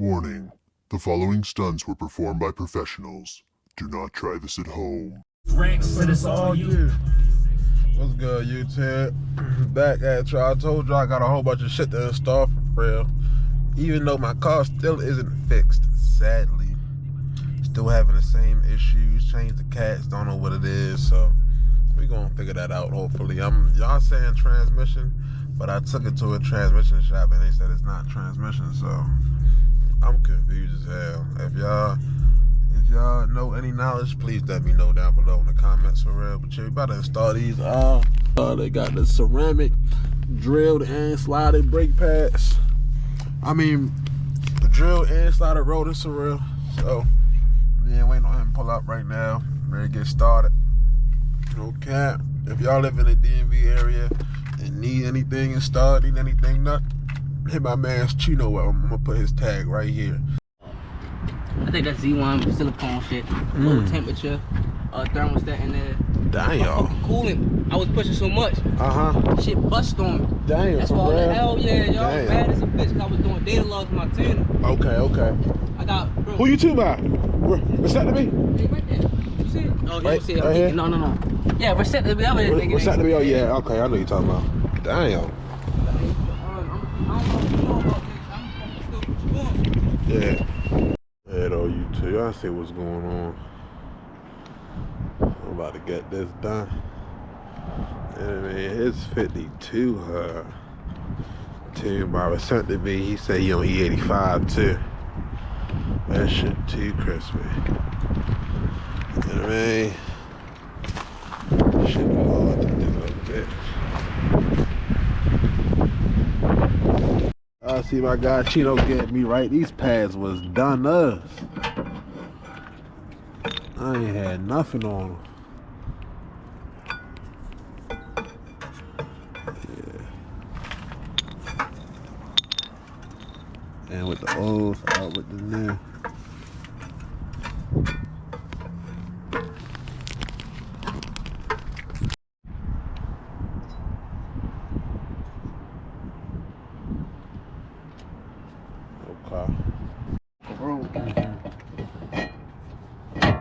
Warning, the following stunts were performed by professionals. Do not try this at home. Ranks, but it's all you. What's good, YouTube? Back at y'all. I told y'all I got a whole bunch of shit to install for real. Even though my car still isn't fixed, sadly. Still having the same issues. Changed the cats, don't know what it is, so we gonna figure that out hopefully. Y'all saying transmission, but I took it to a transmission shop and they said it's not transmission, so I'm confused as hell. If y'all know any knowledge, please let me know down below in the comments for real. But yeah, we about to install these. They got the ceramic drilled and slided brake pads. I mean, the drilled and slided rotors for real. So yeah, waiting on him to pull up right now. Ready to get started. Okay. If y'all live in the DMV area and need anything installed, need anything done, hit my man's Stino up. I'm gonna put his tag right here. I think that's Z1 silicone shit. Low temperature, thermostat in there. Damn. Coolant. I was pushing so much. Shit bust on me. Damn. That's why the hell yeah, y'all was mad as a bitch because I was doing data logs with my tuner. Okay. I got. Bro. Who you two by? What's that to me? Hey, right there. You see it? Oh, right, you see it? right here? No. Yeah, reset the other nigga. What's that to me? Oh yeah. Okay, I know you're talking about. Damn. I don't know if you know about this. I'm what you doing. Yeah. Hey though, you two, y'all see what's going on. I'm about to get this done. And I mean, it's 52 Tim Barber sent to me. He said he on E85 too. That shit too crispy. You know what I mean? Shit be hard to do a bit. I see my guy Chino get me right. These pads was done us. I ain't had nothing on them. Yeah. And with the O's out with the new. Okay.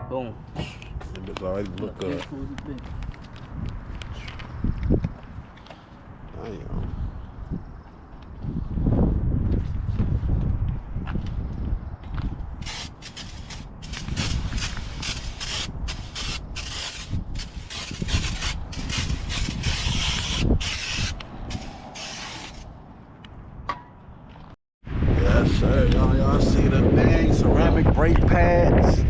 Boom. It's already look good. Damn. Yes, sir. Y'all see the dang ceramic brake pads?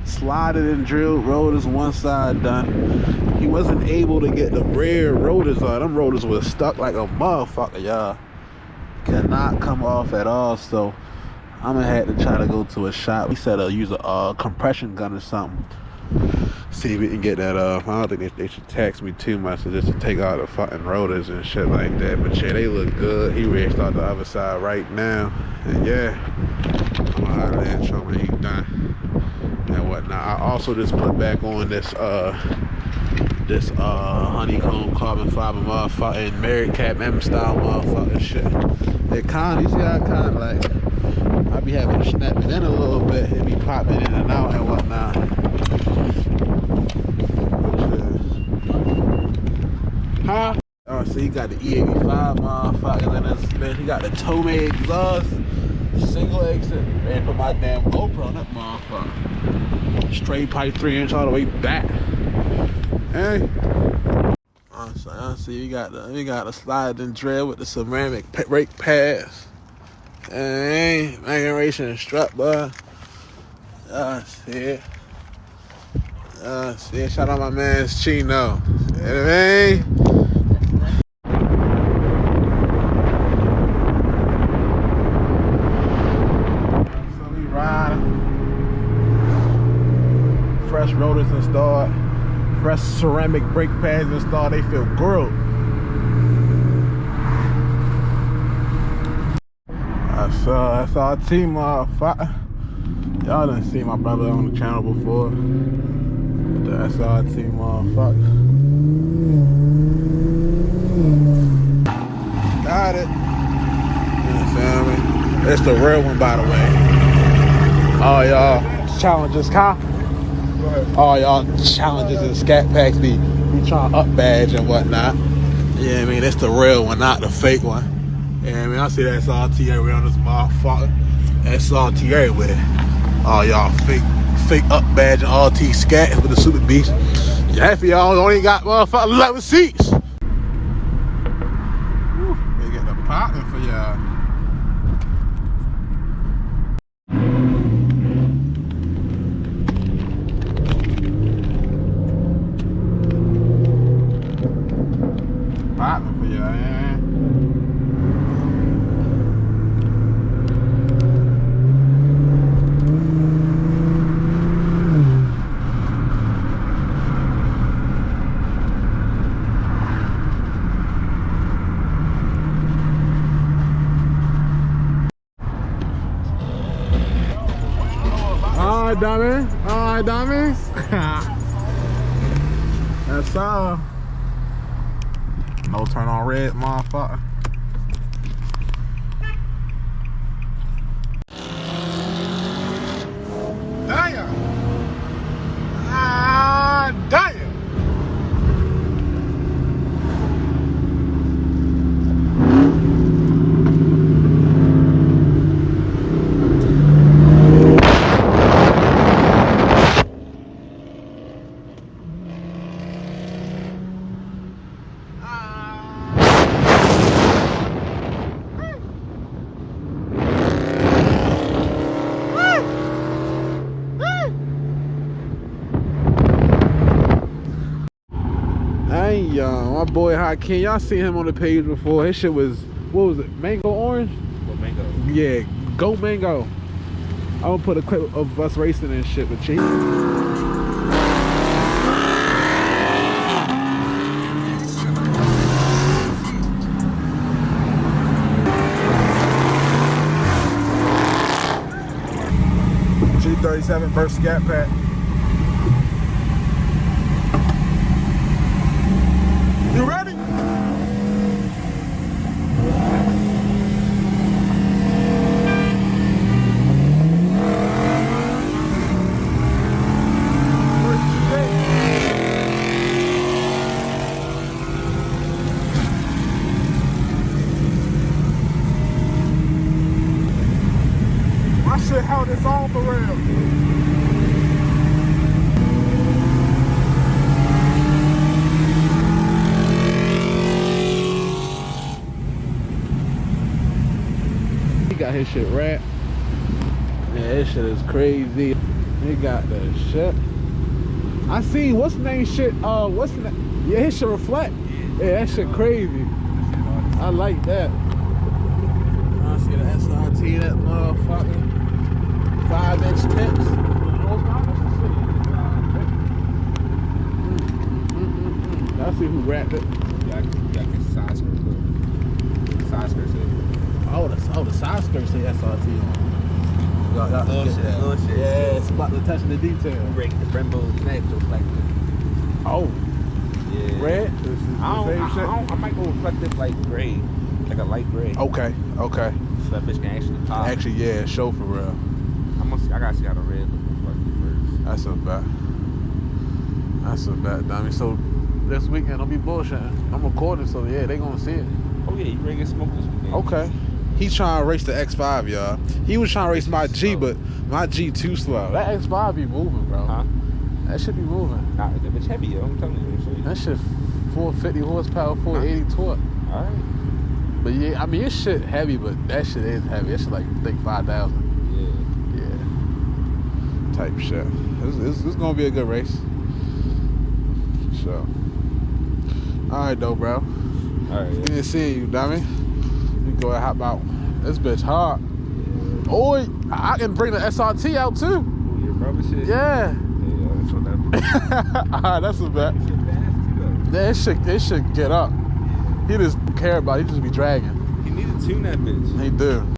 Slided and drilled rotors, one side done. He wasn't able to get the rear rotors on. Them rotors was stuck like a motherfucker, y'all. Cannot come off at all, so I'm gonna have to try to go to a shop. He said use a compression gun or something. See if we can get that off. I don't think they should tax me too much just to take out the fucking rotors and shit like that. But yeah, they look good. He ready to start the other side right now. And yeah, I'm gonna holler at him, show me he's done. And whatnot. I also just put back on this honeycomb carbon fiber motherfucking Mary Cap M style motherfucking shit. It kinda, you see how it kinda like I be having to snap it in a little bit, it be popping in and out and whatnot. Huh? Oh, see, he got the E85 motherfuckers in this bitch. He got the Tome exhaust, single exit, and put my damn GoPro on that motherfucker. Straight pipe 3-inch all the way back. Hey. I see we got the slide and drill with the ceramic brake pads. Hey, Magnation and Strut, boy. I see it. Shout out my man Stino. You know what I mean? Fresh rotors installed, fresh ceramic brake pads installed, they feel good. That's our team, motherfucker. Y'all done seen my brother on the channel before. That's our team, motherfucker. Got it. You know what I'm saying? It's the real one, by the way. Oh, y'all challenges, huh? Oh, y'all challenges and scat packs be trying to up badge and whatnot. Yeah, I mean, that's the real one, not the fake one. Yeah, I mean, I see that SRT everywhere on this motherfucker. SRT everywhere. Oh, y'all fake up badge and RT scat with the super beast. Yeah, if y'all only got motherfucking 11 seats. Woo, they getting a poppin' for y'all. Poppin' for y'all, yeah. Alright, dummy. Alright, dummy. That's all. No turn on red, motherfucker. Damn. Ah, damn. Hey, my boy Hakeem, y'all seen him on the page before. His shit was, what was it, mango orange? Go mango. Yeah, go mango. I'm gonna put a clip of us racing and shit with Chief. G37 versus Scat Pack. You ready? My shit held its own for real. He got his shit wrapped. Yeah, this shit is crazy. He got the shit. I seen what's the name shit. What's the name? Yeah, his shit reflect. Yeah, that shit crazy. I like that. I see the SRT, that motherfucker. 5-inch tips. I see who wrapped it. Yeah, get side skirt. Side skirt. Oh, the side skirt say SRT on. Little shit. Yeah, it's about the touching the detail. Break the Brembo neck just like this. Oh, Yeah. red? This is the same shit? I might go reflective like gray. Like a light gray. Okay. So that bitch can actually pop. Actually, yeah, show for real. I gotta see how the red look reflective That's a bet, dummy. So this weekend, don't be bullshitting. I'm recording, so yeah, they gonna see it. first. Oh yeah, you ready to get smoked this weekend? Okay. He's trying to race the X5, y'all. He was trying to race my G, but my G too slow. That X5 be moving, bro. Huh? That should be moving. Nah, that bitch heavy, yo. I'm telling you. That shit 450 horsepower, 480 torque. Alright. But yeah, I mean, it's shit heavy, but that shit is heavy. That shit like, I think 5,000. Yeah. Type shit. It's gonna be a good race. For sure. Alright though, bro. Alright. We didn't see you, dummy. We go and hop out. This bitch hard. Oh, I can bring the SRT out too. Ooh, your brother shit? Yeah. Yeah, that's what that Alright, that's a bet. Yeah, it should get up. He just care about it. He just be dragging. He need to tune that bitch. He do.